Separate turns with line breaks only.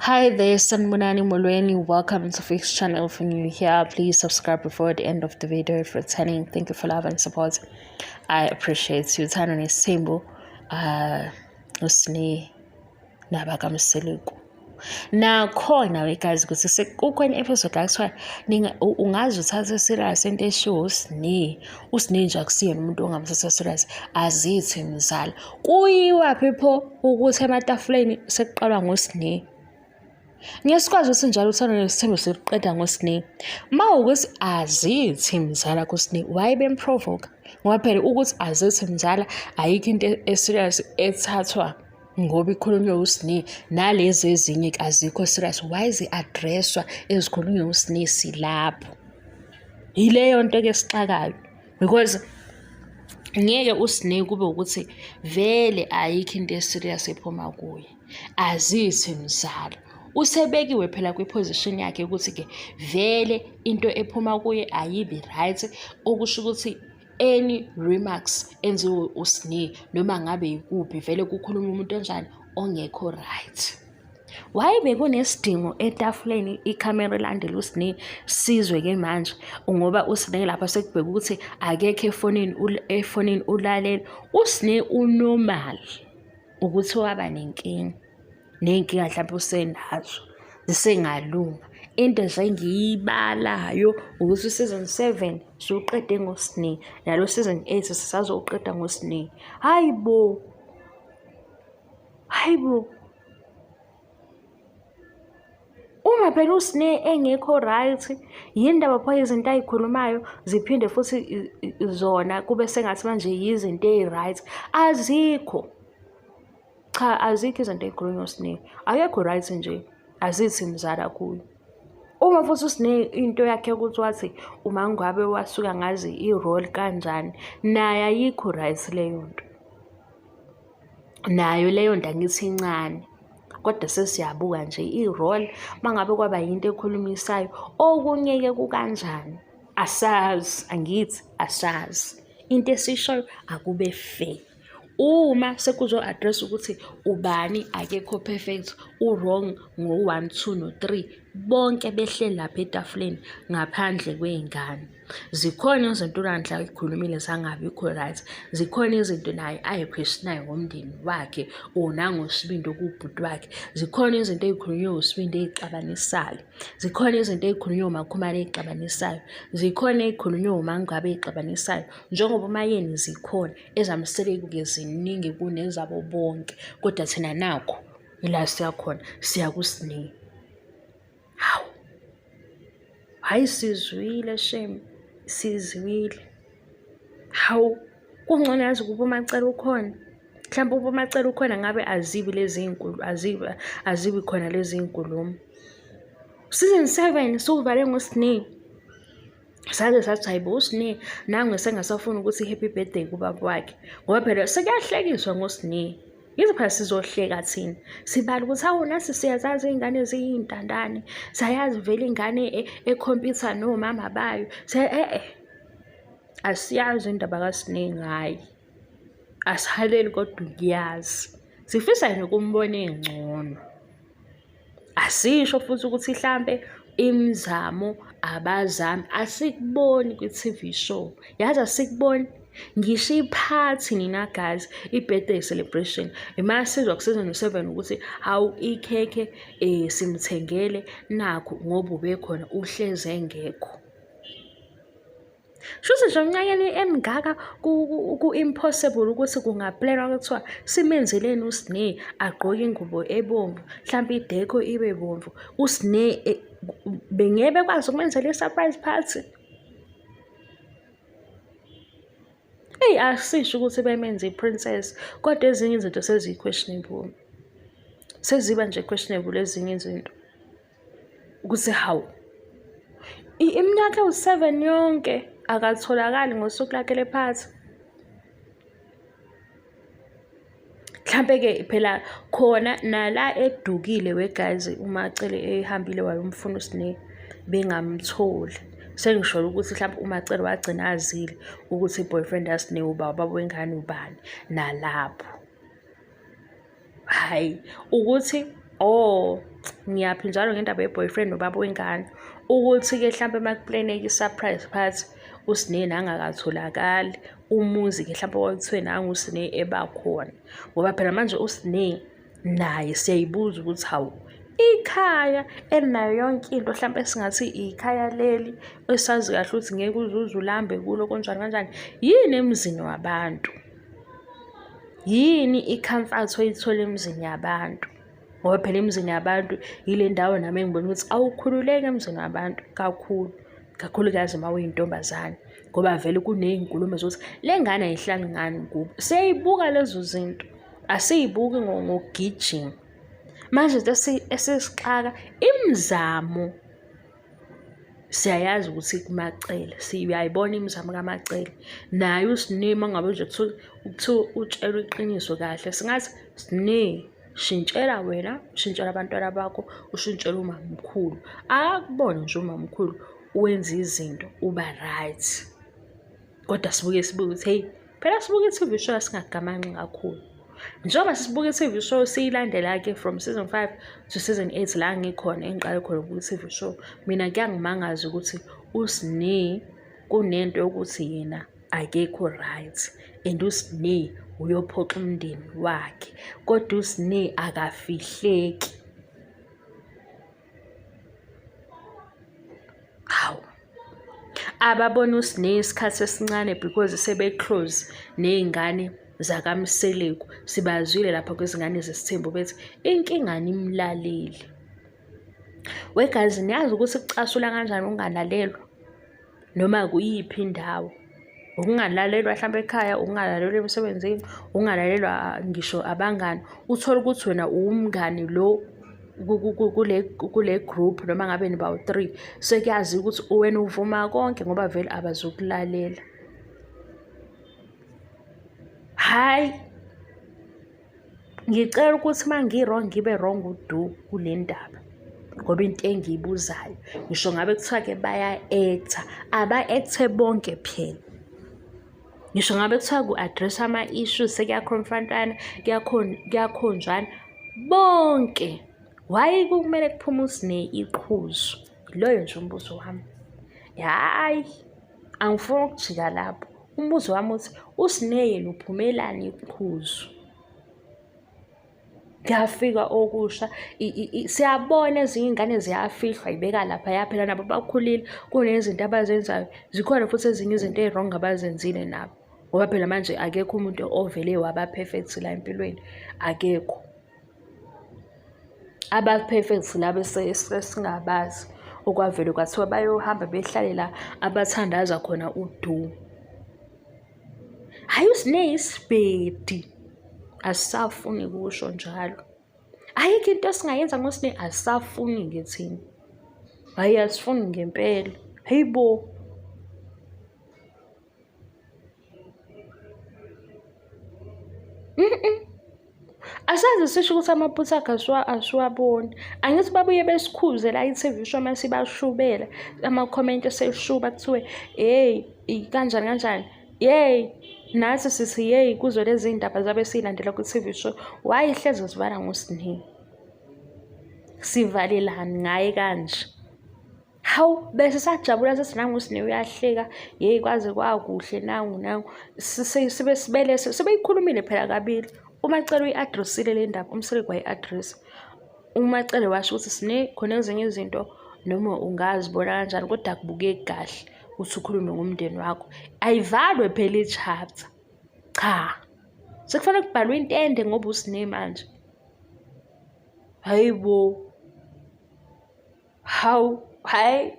Hi there, Sanmunani Molweni. Welcome to Fix Channel. If you're new here, please subscribe before the end of the video. If you're returning, thank you for love and support. I appreciate you. Turn on a symbol. Usni nabaka mseliku. Now khona we guys ukuthi sekukwenye episode la kuthiwa ungaze uthathe serious into eshiwo usini nje akusiyena umuntu ongamthatha serious azithi mzala kuyiwa phepho ukuthi ematafuleni sekuqalwa ngosini. Ngesikwazi ukuthi njalo uthanda nesithembu siqeda ngosini. Mawukuthi azithi mzala kusini wayibe improvoke ngoba phela ukuthi azithi mzala ayikho into eserious ethathwa ngoba ikhulunywe usini nalezi ezinye azikho serious wise addresswa ezikhulunywe usini silapho. Yileyo nto ke sixakayo because ngeke usini kube ukuthi vele ayikho into eserious ephuma kuye. Azithi mzala usebekiwe phela kwiposition yakhe ukuthi ke vele into ephuma kuye ayibi right okusho ukuthi any remarks enziwe usini noma ngabe yikuphi vele kukhuluma umuntu onjani ongekho right. Wayibe kunesidingo etafuleni ikhamera elandela usini sizwe ke manje ngoba usini lapha sekubheka ukuthi akekho efonini ulalela usini unormal ukuthi waba nenkinga mhlawumbe usenazo zisengalunga. Into engiyibalayo ukuthi season 7 siyoqede ngosini nalo season 8 sisazoqeda ngosini. Hayibo uma phela usini engekho right yindaba pho izinto ayikhulumayo ziphinde futhi zona kube sengathi manje yizinto ezi-right azikho. Cha, azikho izinto ey'khulunywa usini akekho right nje azithi mzala kuyo. Uma futhi usini into yakhe ukuthi wathi uma ngabe wasuka ngazi i-role kanjani naye ayikho right leyo nto. Nayo leyo nto angithi incane kodwa sesiyabuka nje i-role mangabe kwaba yinto ekhulumisayo okunye-ke kukanjani asazi angithi asazi into esishoyo akube fair. Uma sekuzo-address ukuthi ubani akekho perfect u-wrong ngo-1 2 no-3 bonke behleli lapha etafuleni ngaphandle kwey'ngane. Zikhona izinto uNhlanhla ayikhulumile zangabikho right. Zikhona izinto naye ayiquestionayo ngomndeni wakhe nangosibindi kubhuti wakhe. Zikhona izinto ey'khulunywe usibindi ey'xabanisayo. Zikhona izinto ey'khulunywe uMakhumalo ey'xabanisayo. Zikhona ey'khulunywe uMangabe ey'xabanisayo. Njengoba uMayeni zikhona ezamseleke ziningi kunezabo bonke kodwa thina nakho ila siyakhona siya kusini. Hayi sizwile shame sizwile. Kungcono yazi ukuba umacala ukhona mhlawumbe uba umacala ukhona ngabe azibi lezi inkulu azibi khona lezi inkulumo. Season 7 suvale ngosini saze sathi hayibo usini nangu sengasafuna ukuthi happy birthday kubaba wakhe ngoba phela sekuyahlekiswa ngosini. Yize phela sizohleka thina sibala ukuthi hawu nasi siyazazi iy'ngane eziyintandane sayazi vele ingane ekhompyutha nomama bayo asiyazi indaba kasini ngayi asihaleli kodwa ukuyazi sifisa nokumbona engcono. Asisho futhi ukuthi mhlambe imizamo abazami asikuboni kwi-TV show yazi asikuboni ngisho iphathi nina guys i-birthday celebration imasizwa ku-season 7 ukuthi hawu ikhekhe simthengele nakho ngoba ubekhona uhleze engekho. Shuthi nje umnyakeni emngaka ku-impossible ukuthi kungaplanwa kuthiwa simenzeleni usini agqoke ingubo ebomvu mhlawumbe idekho ibe bomvu usini bengeke bekwazi ukumenzela i-surprise party. Asisho ukuthi bemenze i-princess kodwa ezinye izinto seziyi-questionable. Seziba nje questionable ezinye izinto ukuthi hawu iminyaka ewu-7 yonke akatholakali ngosuku lakhe lephathi. Mhlampe-ke phela khona nala edukile we-guys uMacele ehambile wayomfuna usini bengamtholi. Sengisho ukuthi mhlawumbe uMacele wagcina azile ukuthi i-boyfriend yasini ubaba wengane ubani nalapho. Hayi ukuthi Oh, ngiyaphi njalo ngendaba ye-boyfriend nobaba wengane. Ukuthi-ke hlampe makuplaneke i-surprise party, uSineya angakatholakali. Umuzi-ke hlampe kwakuthiwe nangu uSineya ebakhona. Ngoba phela manje uSineya naye siyayibuza ukuthi hawu, ikhaya elinayo yonke into hlampe singathi ikhaya leli esazi kahle ukuthi ngeke uzuze ulambe kulo kanjani kanjani. Yini emzini wabantu? Yini i-comfort oyithola emzini yabantu? Ngoba phela emzini yabantu yile ndawo nami engibona ukuthi awukhululeke emzini wabantu kakhulu, kakhulukazi uma uyintombazane. Ngoba vele kuney'nkulumo zokuthi le ngane ayihlali ngani kubo. Siyayibuka lezo zinto, asiyibuki ngokugijima. Manje esesixaka imizamo siyayazi ukuthi kuMacele, siyayibona imizamo kaMacele. Naye uSineya uma ngabe nje kuthiwa utshelwe iqiniso kahle, singathi Sineya, shintshela wena, ushintshela abantwana bakho, ushintshela umamkhulu. Akubone nje umamkhulu wenza izinto uba right. Kodwa sibuke ukuthi hey, phela sibuke i-TV show singaгаmanxi kakhulu. Njengoba sisibuka i-TV show siyilandela-ke from season 5 to season 8 la ngikhona engiqale khona ku-TV show. Mina kuyangimangaza ukuthi uSineya kunento yokuthi yena akekho right and uSineya uyophoxa umndeni wakhe. Kodwa uSineya akafihleki. Hawu. Ababona uSineya isikhathi esincane because sebe-close ney'ngane zakaMseleku. Sibazwile lapha kwezingane zesithembu bethi inkingani imlaleli. Wegazi niyazi ukuthi kucasula kanjani ukungalalelwa noma kuyiphi indawo. Ukungalalelwa hlampe ekhaya, ukungalalelwa emsebenzini, ukungalalelwa ngisho abangani. Uthola ukuthi wena umngani lo kule group noma ngabe nibawu 3 sekuyazi ukuthi wena uvuma konke ngoba vele abazokulalela. Hayi, ngicela ukuthi uma ngi-wrong ngibe wrong udu kule ndaba. Ngoba into engiyibuzayo ngisho ngabe kuthiwa-ke baya-actor, aba-actor bonke phela. Ngisho ngabe kuthiwa ku-address ama-issues sekuyakhonfrontana, kuyakhonjwana bonke. Why kumele kuphume uSineya iqhuzu? Loyo nje umbuzo wami. Hayi, angifuni ukujika lapho. Umbuzo wami uthi uSineya yena uphumelani iqhuzu? Kuyafika okusha, siyabona ezinye iy'ngane ziyafihlwa yibeka lapha phela nabo bakhulile, kunezinto abazenzayo. Zikhona futhi ezinye izinto ey'wrong abazenzile nabo. Ngoba phela manje akekho umuntu ovele waba-perfect la empilweni, akekho. Aba-perfect laba esingabazi okwavele kwathiwa bayohamba behlale la abathandaza khona udu. Hhayi, uSineya isibhedi, asisafuni kusho njalo. Ayikho into esingayenza ngoSineya, asisafuni-ke thina. Hhayi, asifuni ngempela. Hhayi bo. Asaze sisho ukuthi amaphutha akhe asiwaboni. Angithi babuye besikhuze la i-TV show uma sibashubela ama-comment eseshuba kuthiwe hey, kanjani kanjani. Yey, nathi sithi yey kuzo lezi ndaba zabe siyilandela ku-TV show. Why hleze sivala ngoSineya? Sivalelani ngaye kanje? Hawu, bese sajabula sethi nangu uSineya uyahleka, yey kwaze kwakuhle nangu. Sebeyikhulumile phela kabili. uMacele uyi-addressile le ndaba, uMseleku wayi-addressa. uMacele washo ukuthi Sineya khona ezinye izinto noma ungazibona kanjani kodwa akubukeki kahle ukuthi ukhulume ngomndeni wakho. Ayivalwe phela i-chapter. Cha. Sekufanele kubhalwe into ende ngoba uSineya manje. Hayi bo. Hawu, hayi.